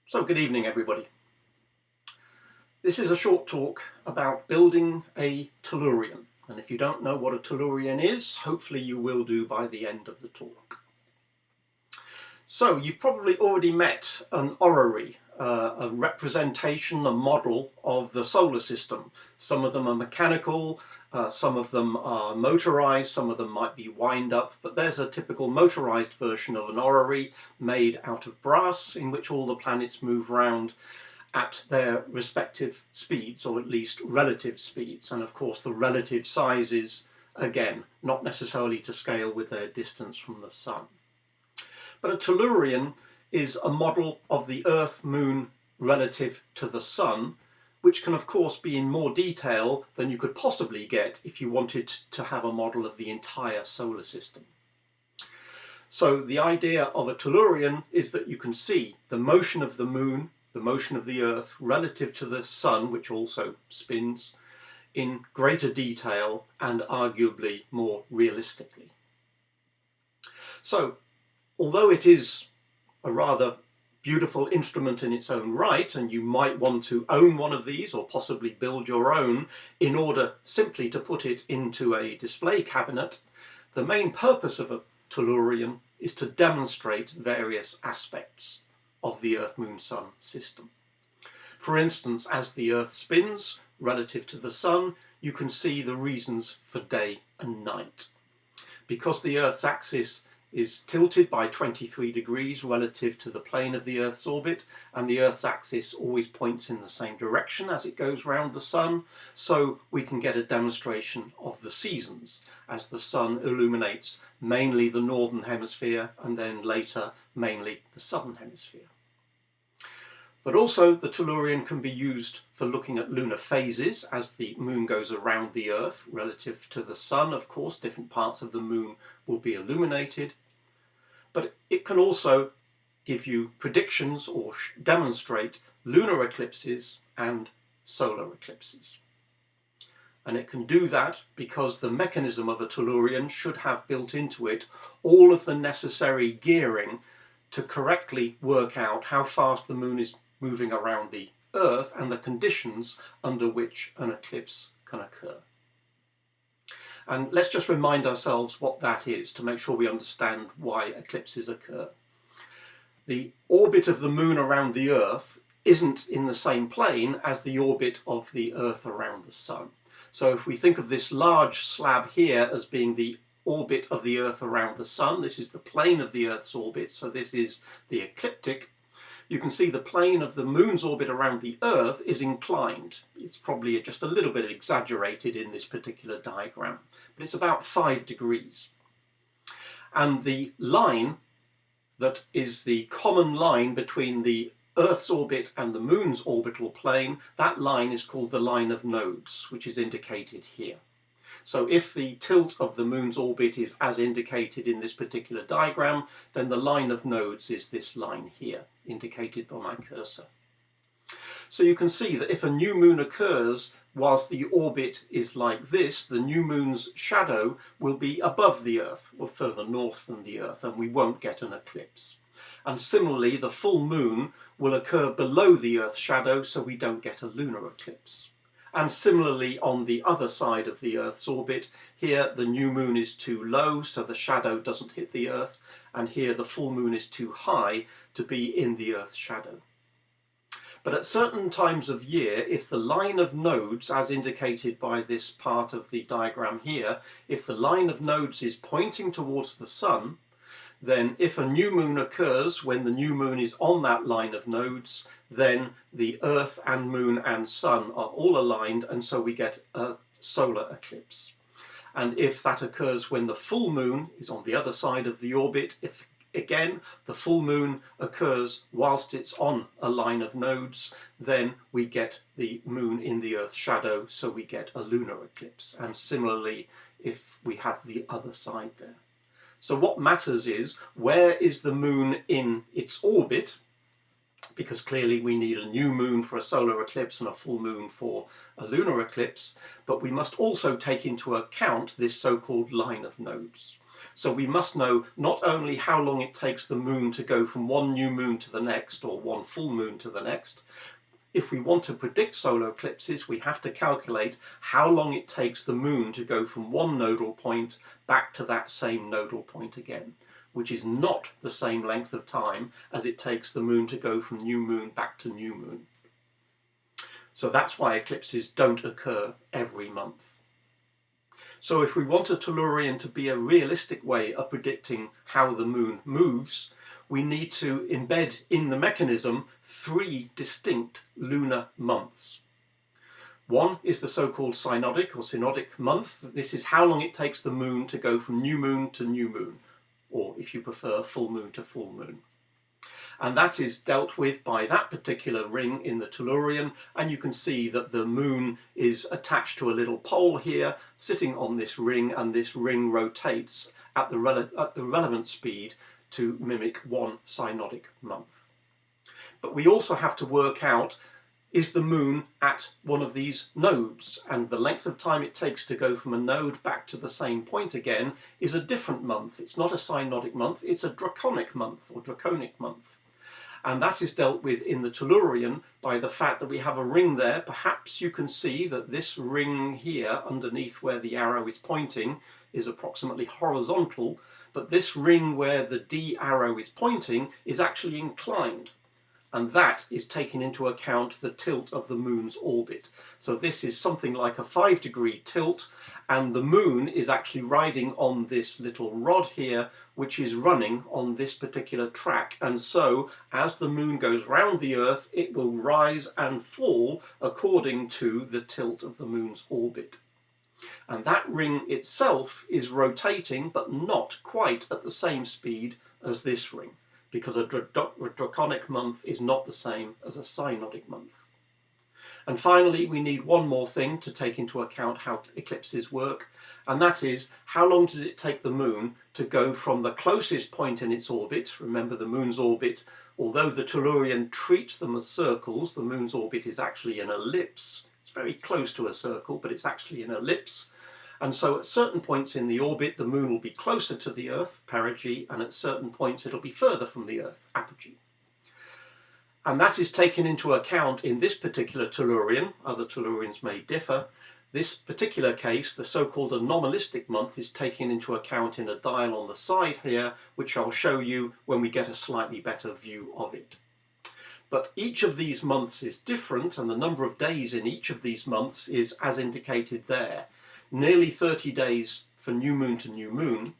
So good evening everybody. This is a short talk about building a Tellurion, and if you don't know what a Tellurion is, hopefully you will do by the end of the talk. So you've probably already met an orrery, a representation, a model of the solar system. Some of them are mechanical, some of them are motorized, some of them might be wind up, but there's a typical motorized version of an orrery made out of brass in which all the planets move round at their respective speeds, or at least relative speeds, and of course the relative sizes, again, not necessarily to scale with their distance from the Sun. But a Tellurion is a model of the Earth, Moon relative to the Sun, which can of course be in more detail than you could possibly get if you wanted to have a model of the entire solar system. So the idea of a Tellurion is that you can see the motion of the Moon, the motion of the Earth relative to the Sun, which also spins, in greater detail and arguably more realistically. So although it is a rather beautiful instrument in its own right, and you might want to own one of these or possibly build your own in order simply to put it into a display cabinet, the main purpose of a Tellurion is to demonstrate various aspects of the Earth-Moon-Sun system. For instance, as the Earth spins relative to the Sun, you can see the reasons for day and night. Because the Earth's axis is tilted by 23 degrees relative to the plane of the Earth's orbit, and the Earth's axis always points in the same direction as it goes round the Sun, so we can get a demonstration of the seasons as the Sun illuminates mainly the northern hemisphere and then later mainly the southern hemisphere. But also the Tellurion can be used for looking at lunar phases as the Moon goes around the Earth relative to the Sun. Of course, different parts of the Moon will be illuminated, but it can also give you predictions or demonstrate lunar eclipses and solar eclipses. And it can do that because the mechanism of a Tellurion should have built into it all of the necessary gearing to correctly work out how fast the Moon is moving around the Earth and the conditions under which an eclipse can occur. And let's just remind ourselves what that is to make sure we understand why eclipses occur. The orbit of the Moon around the Earth isn't in the same plane as the orbit of the Earth around the Sun. So if we think of this large slab here as being the orbit of the Earth around the Sun, this is the plane of the Earth's orbit, so this is the ecliptic. You can see the plane of the Moon's orbit around the Earth is inclined. It's probably just a little bit exaggerated in this particular diagram, but it's about 5 degrees. And the line that is the common line between the Earth's orbit and the Moon's orbital plane, that line is called the line of nodes, which is indicated here. So if the tilt of the Moon's orbit is as indicated in this particular diagram, then the line of nodes is this line here, indicated by my cursor. So you can see that if a new moon occurs whilst the orbit is like this, the new moon's shadow will be above the Earth, or further north than the Earth, and we won't get an eclipse. And similarly, the full moon will occur below the Earth's shadow, so we don't get a lunar eclipse. And similarly on the other side of the Earth's orbit, here the new moon is too low so the shadow doesn't hit the Earth, and here the full moon is too high to be in the Earth's shadow. But at certain times of year, if the line of nodes, as indicated by this part of the diagram here, if the line of nodes is pointing towards the Sun, then if a new moon occurs when the new moon is on that line of nodes, then the Earth and Moon and Sun are all aligned, and so we get a solar eclipse. And if that occurs when the full moon is on the other side of the orbit, if again the full moon occurs whilst it's on a line of nodes, then we get the moon in the Earth's shadow, so we get a lunar eclipse. And similarly if we have the other side there. So what matters is, where is the moon in its orbit? because clearly we need a new moon for a solar eclipse and a full moon for a lunar eclipse, but we must also take into account this so-called line of nodes. So we must know not only how long it takes the moon to go from one new moon to the next, or one full moon to the next. If we want to predict solar eclipses, we have to calculate how long it takes the moon to go from one nodal point back to that same nodal point again, which is not the same length of time as it takes the moon to go from new moon back to new moon. So that's why eclipses don't occur every month. So if we want a Tellurion to be a realistic way of predicting how the moon moves, we need to embed in the mechanism 3 distinct lunar months. One is the so-called synodic or synodic month. This is how long it takes the moon to go from new moon to new moon, or if you prefer, full moon to full moon. And that is dealt with by that particular ring in the Tellurion, and you can see that the moon is attached to a little pole here, sitting on this ring, and this ring rotates at the relevant speed to mimic one synodic month. But we also have to work out, is the moon at one of these nodes? And the length of time it takes to go from a node back to the same point again is a different month. It's not a synodic month, it's a draconic month or draconic month. And that is dealt with in the Tellurion by the fact that we have a ring there. Perhaps you can see that this ring here underneath where the arrow is pointing is approximately horizontal, but this ring where the D arrow is pointing is actually inclined. And that is taking into account the tilt of the moon's orbit. So this is something like a 5-degree tilt, and the moon is actually riding on this little rod here, which is running on this particular track. And so as the moon goes round the Earth, it will rise and fall according to the tilt of the moon's orbit. And that ring itself is rotating, but not quite at the same speed as this ring, because a draconic month is not the same as a synodic month. And finally, we need one more thing to take into account how eclipses work, and that is, how long does it take the moon to go from the closest point in its orbit? Remember, the moon's orbit, although the Tellurion treats them as circles, the moon's orbit is actually an ellipse. It's very close to a circle, but it's actually an ellipse. And so at certain points in the orbit, the moon will be closer to the Earth, perigee, and at certain points it'll be further from the Earth, apogee. And that is taken into account in this particular Tellurion. Other Tellurions may differ. This particular case, the so-called anomalistic month, is taken into account in a dial on the side here, which I'll show you when we get a slightly better view of it. But each of these months is different, and the number of days in each of these months is as indicated there. Nearly 30 days for new moon to new moon,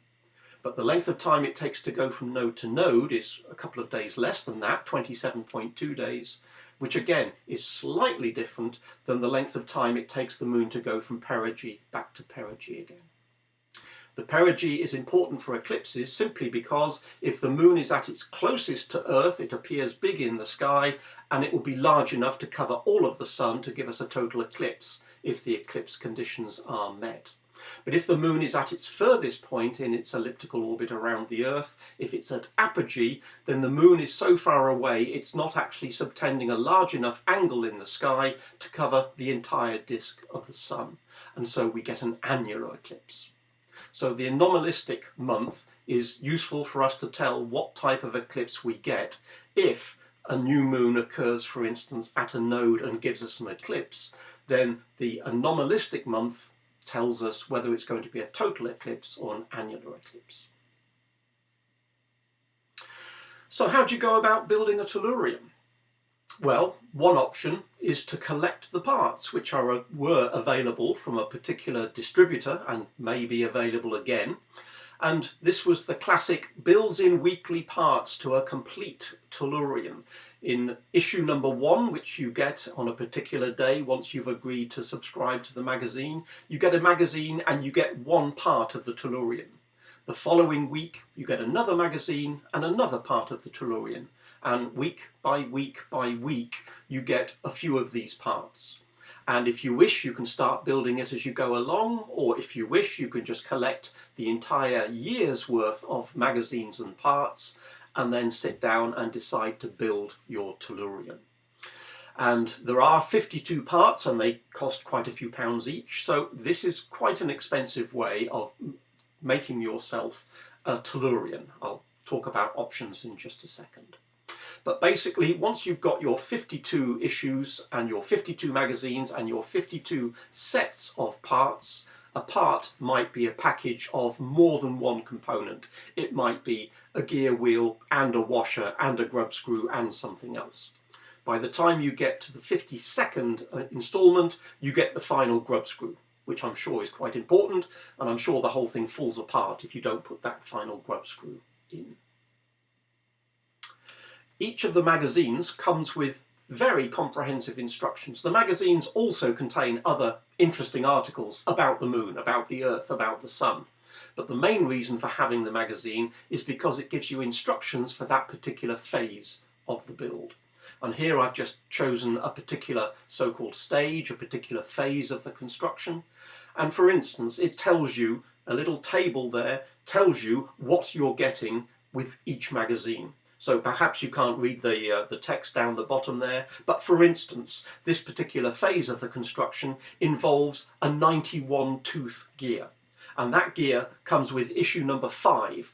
but the length of time it takes to go from node to node is a couple of days less than that, 27.2 days, which again is slightly different than the length of time it takes the moon to go from perigee back to perigee again. The perigee is important for eclipses simply because if the moon is at its closest to Earth, it appears big in the sky, and it will be large enough to cover all of the sun to give us a total eclipse if the eclipse conditions are met. But if the moon is at its furthest point in its elliptical orbit around the Earth, if it's at apogee, then the moon is so far away it's not actually subtending a large enough angle in the sky to cover the entire disk of the sun. And so we get an annular eclipse. So the anomalistic month is useful for us to tell what type of eclipse we get if a new moon occurs, for instance, at a node and gives us an eclipse. Then the anomalistic month tells us whether it's going to be a total eclipse or an annular eclipse. So how do you go about building a Tellurion? Well, one option is to collect the parts which were available from a particular distributor and may be available again. And this was the classic builds in weekly parts to a complete Tellurion. In issue number 1, which you get on a particular day once you've agreed to subscribe to the magazine, you get a magazine and you get one part of the Tellurion. The following week you get another magazine and another part of the Tellurion. And week by week by week you get a few of these parts. And if you wish, you can start building it as you go along, or if you wish, you can just collect the entire year's worth of magazines and parts, and then sit down and decide to build your Tellurion. And there are 52 parts and they cost quite a few pounds each, so this is quite an expensive way of making yourself a Tellurion. I'll talk about options in just a second. But basically, once you've got your 52 issues and your 52 magazines and your 52 sets of parts, a part might be a package of more than one component. It might be a gear wheel and a washer and a grub screw and something else. By the time you get to the 52nd installment, you get the final grub screw, which I'm sure is quite important, and I'm sure the whole thing falls apart if you don't put that final grub screw in. Each of the magazines comes with very comprehensive instructions. The magazines also contain other interesting articles about the moon, about the Earth, about the sun. But the main reason for having the magazine is because it gives you instructions for that particular phase of the build. And here I've just chosen a particular so-called stage, a particular phase of the construction. And for instance, it tells you, a little table there tells you what you're getting with each magazine. So perhaps you can't read the text down the bottom there, but for instance, this particular phase of the construction involves a 91 tooth gear. And that gear comes with issue number 5,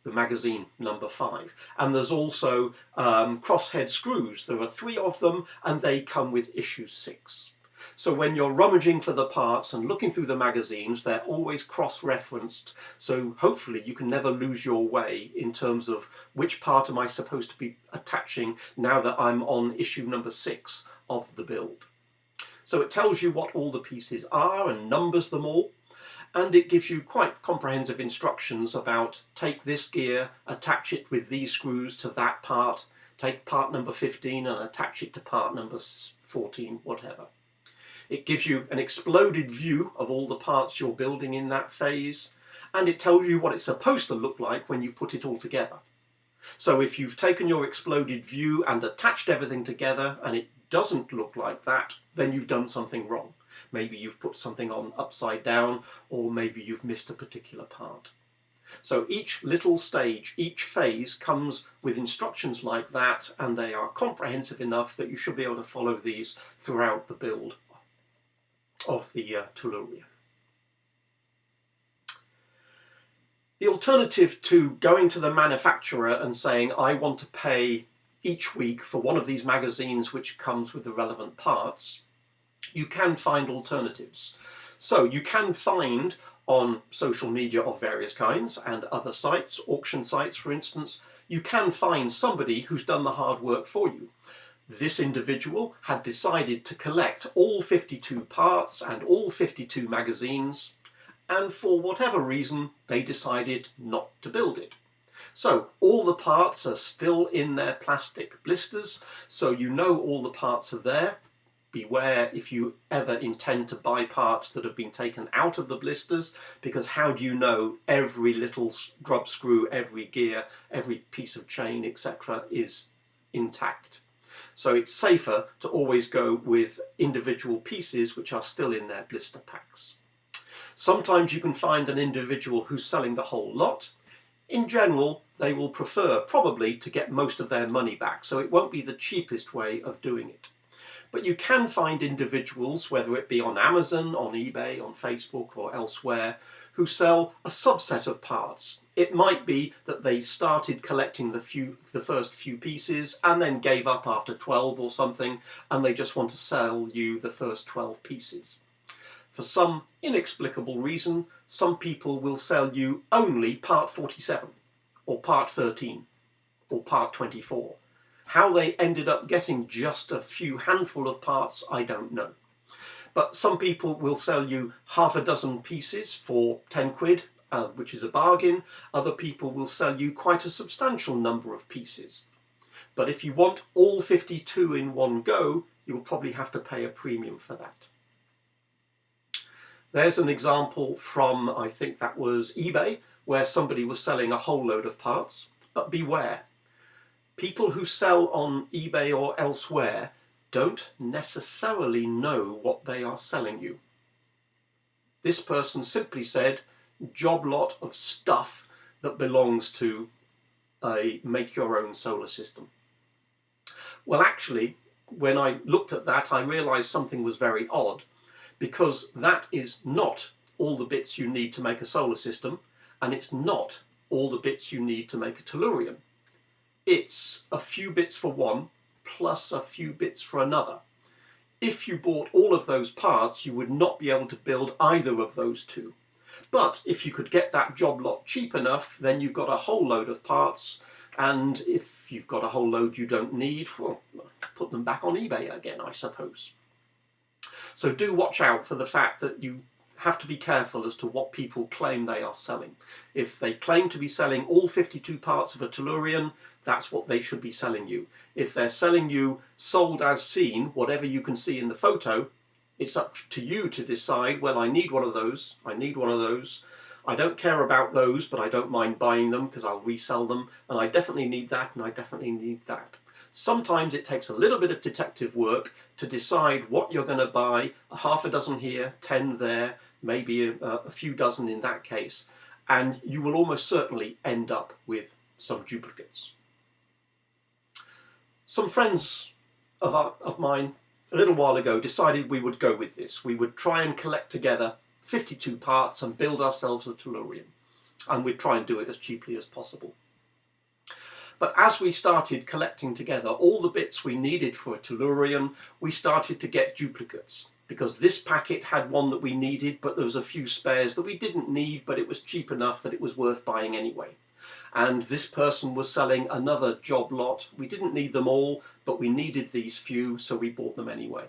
the magazine number 5. And there's also crosshead screws. There are 3 of them, and they come with issue 6. So when you're rummaging for the parts and looking through the magazines, they're always cross-referenced. So hopefully you can never lose your way in terms of which part am I supposed to be attaching now that I'm on issue number 6 of the build. So it tells you what all the pieces are and numbers them all. And it gives you quite comprehensive instructions about take this gear, attach it with these screws to that part, take part number 15 and attach it to part number 14, whatever. It gives you an exploded view of all the parts you're building in that phase, and it tells you what it's supposed to look like when you put it all together. So if you've taken your exploded view and attached everything together and it doesn't look like that, then you've done something wrong. Maybe you've put something on upside down, or maybe you've missed a particular part. So each little stage, each phase comes with instructions like that, and they are comprehensive enough that you should be able to follow these throughout the build of the Tellurion. The alternative to going to the manufacturer and saying, I want to pay each week for one of these magazines which comes with the relevant parts, you can find alternatives. So you can find on social media of various kinds and other sites, auction sites for instance, you can find somebody who's done the hard work for you. This individual had decided to collect all 52 parts and all 52 magazines, and for whatever reason they decided not to build it. So all the parts are still in their plastic blisters, so you know all the parts are there. Beware if you ever intend to buy parts that have been taken out of the blisters, because how do you know every little grub screw, every gear, every piece of chain, etc. is intact? So it's safer to always go with individual pieces which are still in their blister packs. Sometimes you can find an individual who's selling the whole lot. In general, they will prefer probably to get most of their money back, so it won't be the cheapest way of doing it. But you can find individuals, whether it be on Amazon, on eBay, on Facebook or elsewhere, who sell a subset of parts. It might be that they started collecting the first few pieces and then gave up after 12 or something, and they just want to sell you the first 12 pieces. For some inexplicable reason, some people will sell you only part 47 or part 13 or part 24. How they ended up getting just a few handful of parts, I don't know. But some people will sell you half a dozen pieces for 10 quid, which is a bargain. Other people will sell you quite a substantial number of pieces. But if you want all 52 in one go, you'll probably have to pay a premium for that. There's an example from, I think that was eBay, where somebody was selling a whole load of parts. But beware. People who sell on eBay or elsewhere don't necessarily know what they are selling you. This person simply said, job lot of stuff that belongs to a make-your-own solar system. Well, actually, when I looked at that, I realized something was very odd, because that is not all the bits you need to make a solar system, and it's not all the bits you need to make a Tellurion. It's a few bits for one, plus a few bits for another. If you bought all of those parts, you would not be able to build either of those two. But if you could get that job lot cheap enough, then you've got a whole load of parts, and if you've got a whole load you don't need, well, put them back on eBay again, I suppose. So do watch out for the fact that you have to be careful as to what people claim they are selling. If they claim to be selling all 52 parts of a Tellurion, that's what they should be selling you. If they're selling you sold as seen, whatever you can see in the photo, it's up to you to decide, well, I need one of those, I need one of those, I don't care about those, but I don't mind buying them because I'll resell them, and I definitely need that, and I definitely need that. Sometimes it takes a little bit of detective work to decide what you're going to buy, a half a dozen here, 10 there, maybe a few dozen in that case, and you will almost certainly end up with some duplicates. Some friends of mine a little while ago decided we would go with this. We would try and collect together 52 parts and build ourselves a Tellurion, and we'd try and do it as cheaply as possible. But as we started collecting together all the bits we needed for a Tellurion, we started to get duplicates, because this packet had one that we needed, but there was a few spares that we didn't need, but it was cheap enough that it was worth buying anyway. And this person was selling another job lot. We didn't need them all, but we needed these few, so we bought them anyway.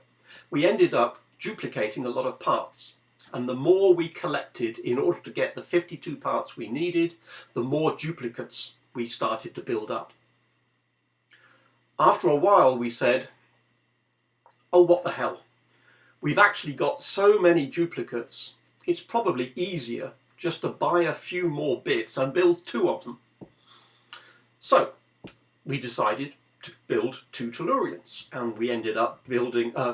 We ended up duplicating a lot of parts. And the more we collected in order to get the 52 parts we needed, the more duplicates we started to build up. After a while we said, oh, what the hell? We've actually got so many duplicates, it's probably easier just to buy a few more bits and build 2 of them. So we decided to build 2 Tellurions, and we ended up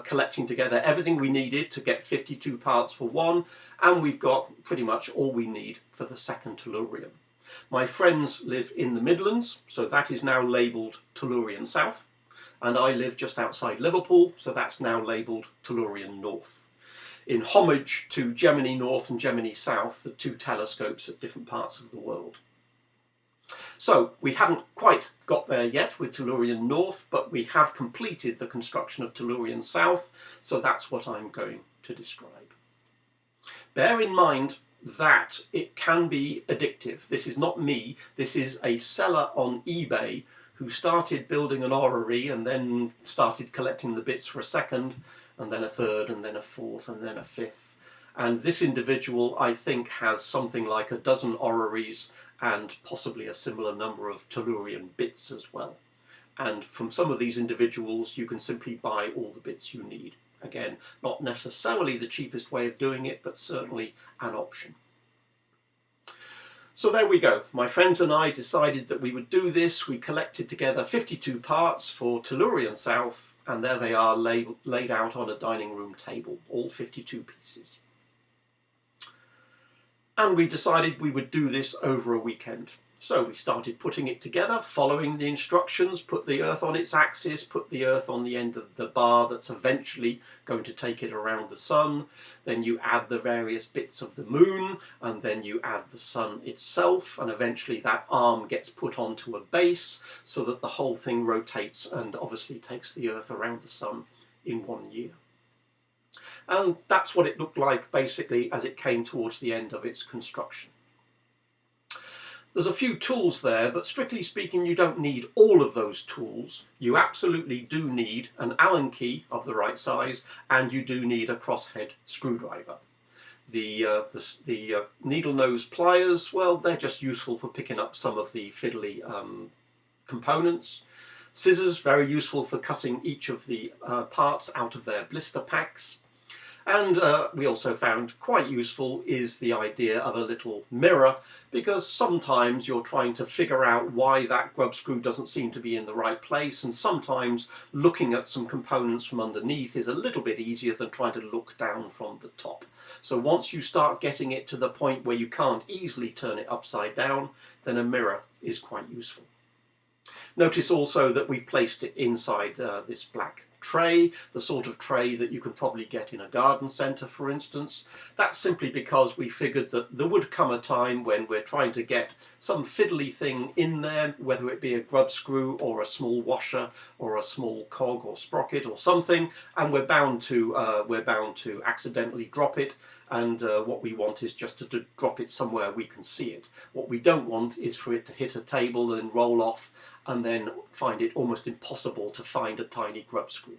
collecting together everything we needed to get 52 parts for one, and we've got pretty much all we need for the second Tellurion. My friends live in the Midlands, so that is now labelled Tellurion South, and I live just outside Liverpool, so that's now labelled Tellurion North, in homage to Gemini North and Gemini South, the 2 telescopes at different parts of the world. So we haven't quite got there yet with Tellurion North, but we have completed the construction of Tellurion South, so that's what I'm going to describe. Bear in mind that it can be addictive. This is not me, this is a seller on eBay who started building an orrery and then started collecting the bits for a second, and then a third, and then a fourth, and then a fifth. And this individual, I think, has something like a dozen orreries and possibly a similar number of Tellurion bits as well. And from some of these individuals, you can simply buy all the bits you need. Again, not necessarily the cheapest way of doing it, but certainly an option. So there we go. My friends and I decided that we would do this. We collected together 52 parts for Tellurion South, and there they are laid out on a dining room table, all 52 pieces. And we decided we would do this over a weekend. So we started putting it together, following the instructions, put the Earth on its axis, put the Earth on the end of the bar that's eventually going to take it around the Sun. Then you add the various bits of the Moon, and then you add the Sun itself, and eventually that arm gets put onto a base so that the whole thing rotates and obviously takes the Earth around the Sun in 1 year. And that's what it looked like basically as it came towards the end of its construction. There's a few tools there, but strictly speaking you don't need all of those tools. You absolutely do need an Allen key of the right size, and you do need a crosshead screwdriver. The needle nose pliers, well, they're just useful for picking up some of the fiddly components. Scissors, very useful for cutting each of the parts out of their blister packs. And we also found quite useful is the idea of a little mirror, because sometimes you're trying to figure out why that grub screw doesn't seem to be in the right place, and sometimes looking at some components from underneath is a little bit easier than trying to look down from the top. So once you start getting it to the point where you can't easily turn it upside down, then a mirror is quite useful. Notice also that we've placed it inside this black tray, the sort of tray that you can probably get in a garden centre, for instance. That's simply because we figured that there would come a time when we're trying to get some fiddly thing in there, whether it be a grub screw or a small washer or a small cog or sprocket or something, and we're bound to accidentally drop it. And what we want is just to drop it somewhere we can see it. What we don't want is for it to hit a table and roll off and then find it almost impossible to find a tiny grub screw.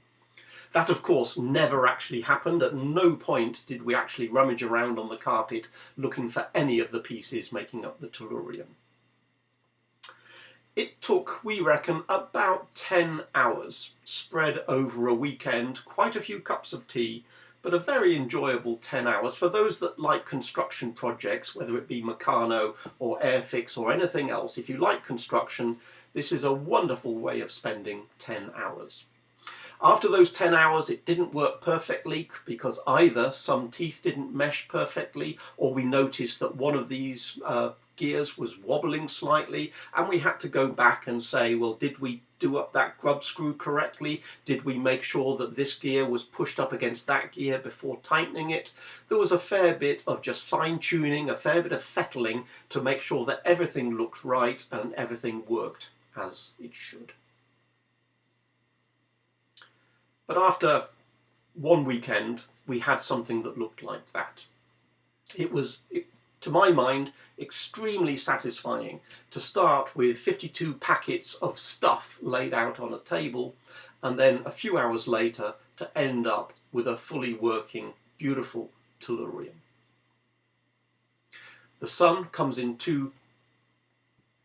That, of course, never actually happened. At no point did we actually rummage around on the carpet looking for any of the pieces making up the Tellurion. It took, we reckon, about 10 hours, spread over a weekend, quite a few cups of tea, but a very enjoyable 10 hours. For those that like construction projects, whether it be Meccano or Airfix or anything else, if you like construction, this is a wonderful way of spending 10 hours. After those 10 hours, it didn't work perfectly because either some teeth didn't mesh perfectly, or we noticed that one of these gears was wobbling slightly, and we had to go back and say, well, did we do up that grub screw correctly? Did we make sure that this gear was pushed up against that gear before tightening it? There was a fair bit of just fine-tuning, a fair bit of fettling to make sure that everything looked right and everything worked as it should. But after one weekend, we had something that looked like that. It was, to my mind, extremely satisfying to start with 52 packets of stuff laid out on a table, and then a few hours later to end up with a fully working, beautiful Tellurion. The sun comes in two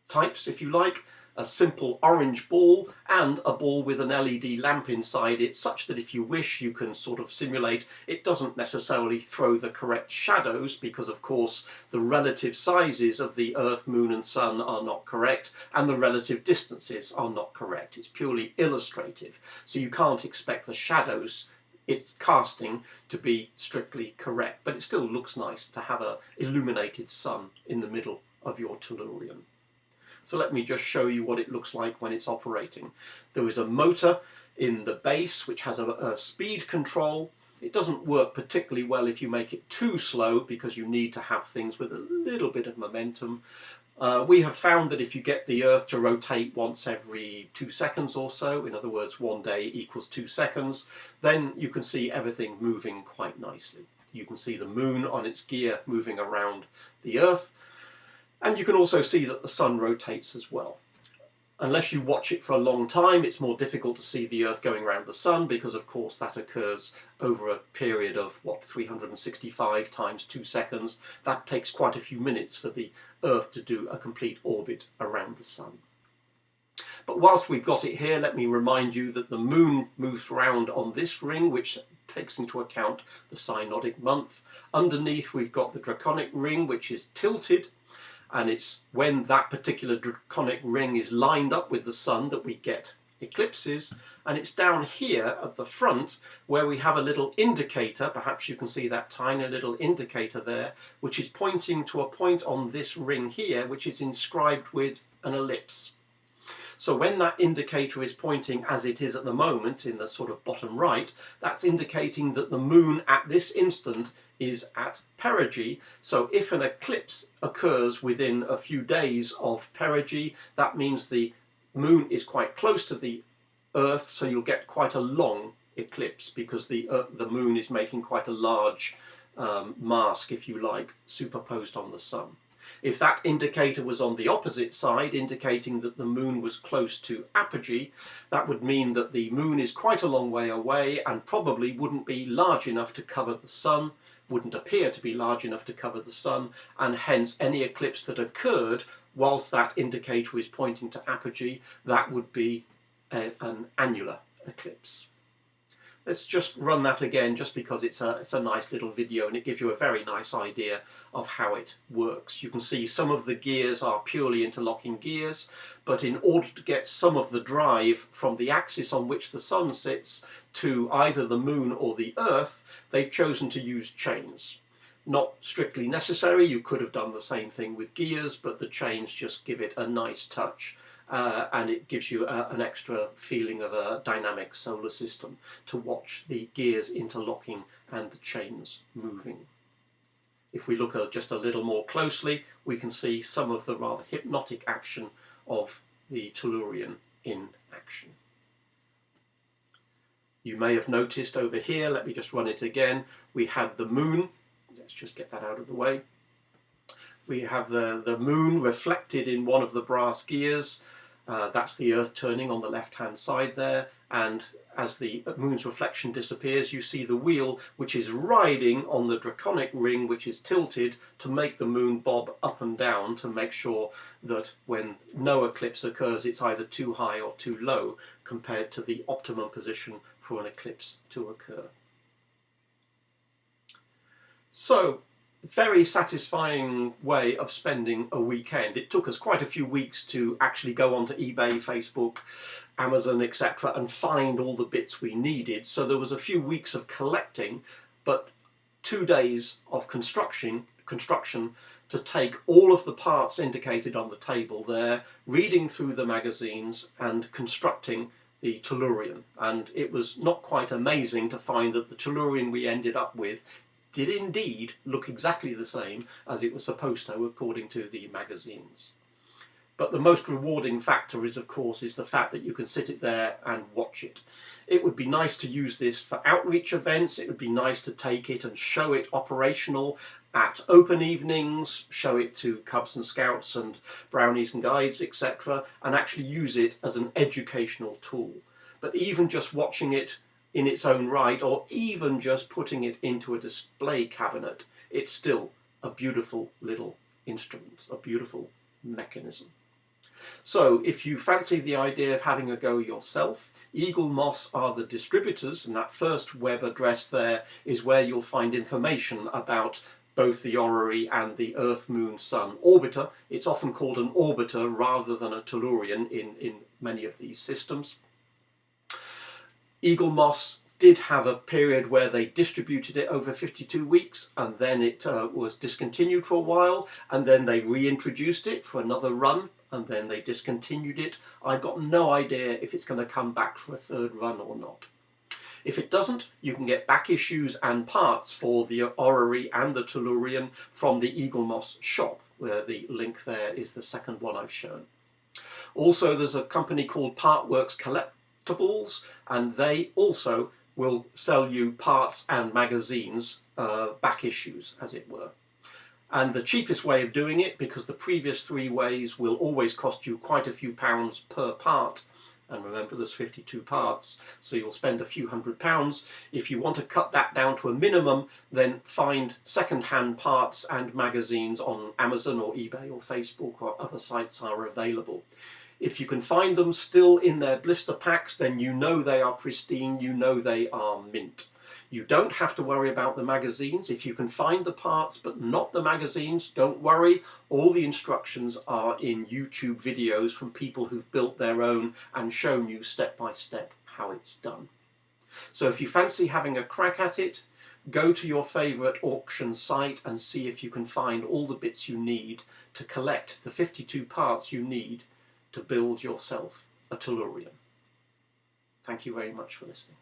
types, if you like. A simple orange ball and a ball with an LED lamp inside it, such that if you wish you can sort of simulate it doesn't necessarily throw the correct shadows, because of course the relative sizes of the Earth, Moon and Sun are not correct and the relative distances are not correct. It's purely illustrative, so you can't expect the shadows it's casting to be strictly correct, but it still looks nice to have an illuminated sun in the middle of your Tellurion. So let me just show you what it looks like when it's operating. There is a motor in the base which has a speed control. It doesn't work particularly well if you make it too slow, because you need to have things with a little bit of momentum. We have found that if you get the Earth to rotate once every 2 seconds or so, in other words 1 day equals 2 seconds, then you can see everything moving quite nicely. You can see the Moon on its gear moving around the Earth. And you can also see that the sun rotates as well. Unless you watch it for a long time, it's more difficult to see the Earth going around the sun, because of course that occurs over a period of, 365 times 2 seconds. That takes quite a few minutes for the Earth to do a complete orbit around the sun. But whilst we've got it here, let me remind you that the Moon moves around on this ring, which takes into account the synodic month. Underneath we've got the draconic ring, which is tilted. And it's when that particular draconic ring is lined up with the sun that we get eclipses. And it's down here at the front where we have a little indicator, perhaps you can see that tiny little indicator there, which is pointing to a point on this ring here, which is inscribed with an ellipse. So when that indicator is pointing, as it is at the moment in the sort of bottom right, that's indicating that the Moon at this instant is at perigee. So if an eclipse occurs within a few days of perigee, that means the Moon is quite close to the Earth, so you'll get quite a long eclipse, because the Moon is making quite a large mask, if you like, superposed on the Sun. If that indicator was on the opposite side, indicating that the Moon was close to apogee, that would mean that the Moon is quite a long way away and probably wouldn't be large enough to cover the Sun, wouldn't appear to be large enough to cover the Sun, and hence any eclipse that occurred whilst that indicator is pointing to apogee, that would be an annular eclipse. Let's just run that again, just because it's a nice little video and it gives you a very nice idea of how it works. You can see some of the gears are purely interlocking gears, but in order to get some of the drive from the axis on which the Sun sits to either the Moon or the Earth, they've chosen to use chains. Not strictly necessary, you could have done the same thing with gears, but the chains just give it a nice touch and it gives you an extra feeling of a dynamic solar system to watch the gears interlocking and the chains moving. If we look at just a little more closely, we can see some of the rather hypnotic action of the Tellurion in action. You may have noticed over here, let me just run it again, we had the moon. Let's just get that out of the way. We have the moon reflected in one of the brass gears. That's the Earth turning on the left-hand side there, and as the moon's reflection disappears, you see the wheel which is riding on the draconic ring, which is tilted to make the moon bob up and down to make sure that when no eclipse occurs, it's either too high or too low compared to the optimum position for an eclipse to occur. So, very satisfying way of spending a weekend. It took us quite a few weeks to actually go onto eBay, Facebook, Amazon, etc. and find all the bits we needed. So there was a few weeks of collecting, but 2 days of construction to take all of the parts indicated on the table there, reading through the magazines and constructing the Tellurion. And it was not quite amazing to find that the Tellurion we ended up with did indeed look exactly the same as it was supposed to according to the magazines. But the most rewarding factor is, of course, the fact that you can sit it there and watch it. It would be nice to use this for outreach events. It would be nice to take it and show it operational at open evenings, show it to Cubs and Scouts and Brownies and Guides, etc., and actually use it as an educational tool. But even just watching it in its own right, or even just putting it into a display cabinet, it's still a beautiful little instrument, a beautiful mechanism. So if you fancy the idea of having a go yourself, Eagle Moss are the distributors, and that first web address there is where you'll find information about both the orrery and the Earth, Moon, Sun orbiter. It's often called an orbiter rather than a Tellurion in many of these systems. Eagle Moss did have a period where they distributed it over 52 weeks, and then it was discontinued for a while, and then they reintroduced it for another run, and then they discontinued it. I've got no idea if it's going to come back for a third run or not. If it doesn't, you can get back issues and parts for the orrery and the Tellurion from the Eagle Moss shop, where the link there is the second one I've shown. Also, there's a company called Partworks Collectibles, and they also will sell you parts and magazines, back issues as it were. And the cheapest way of doing it, because the previous 3 ways will always cost you quite a few pounds per part, and remember there's 52 parts, so you'll spend a few £100. If you want to cut that down to a minimum, then find second-hand parts and magazines on Amazon or eBay or Facebook or other sites are available. If you can find them still in their blister packs, then you know they are pristine, you know they are mint. You don't have to worry about the magazines. If you can find the parts but not the magazines, don't worry. All the instructions are in YouTube videos from people who've built their own and shown you step by step how it's done. So if you fancy having a crack at it, go to your favourite auction site and see if you can find all the bits you need to collect the 52 parts you need to build yourself a Tellurion. Thank you very much for listening.